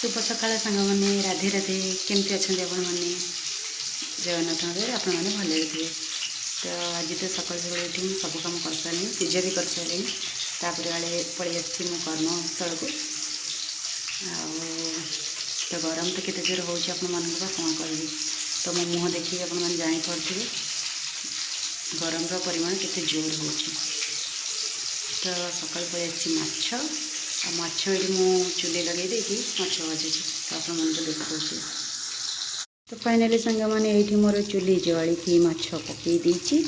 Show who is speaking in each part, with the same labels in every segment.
Speaker 1: शुभ सकाळ सांग मैंने राधे राधे केमती अच्छा आपण मैंने जगन्नाथ नगर आपण मैंने भले थे। तो आज तो सकाल सकाल उठी सब कम कर सारे पूजा भी कर सारे वाले पलि आसी मो कर्मस्थल को तो गरम तो केते जोर हो कौन कह तो मो मुँह देखिए आप जापे गरम परिमाण केते जोर हो। तो सकाल पलि आसी माछ ये मु चूल्हे लगे देकी माछ भाजुची तो आप देखा। तो फाइनाली सांग मैंने ये मोर चूल्ही जवाड़ी की माछ पकई देची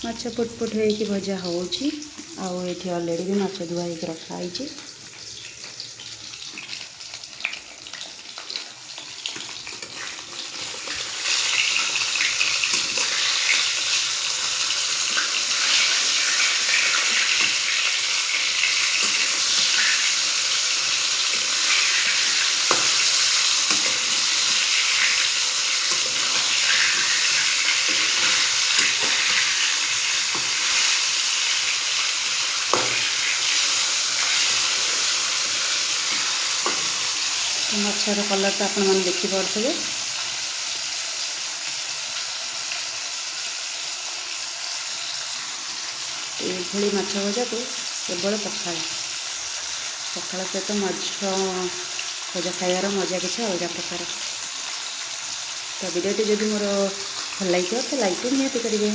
Speaker 1: माछ पुटपुट हो भजा होची आठी अलरेडी भी माछ धुआ हो रखाई। माछर कलर तो आपण मैंने देखिपे ये माछ भजा को केवल पखाल पखाल सहित माछ भजा खाइबार मजा किसी अलग प्रकार। तो वीडियो जदि मोर भल लगे तो लाइक निहाती करेंगे।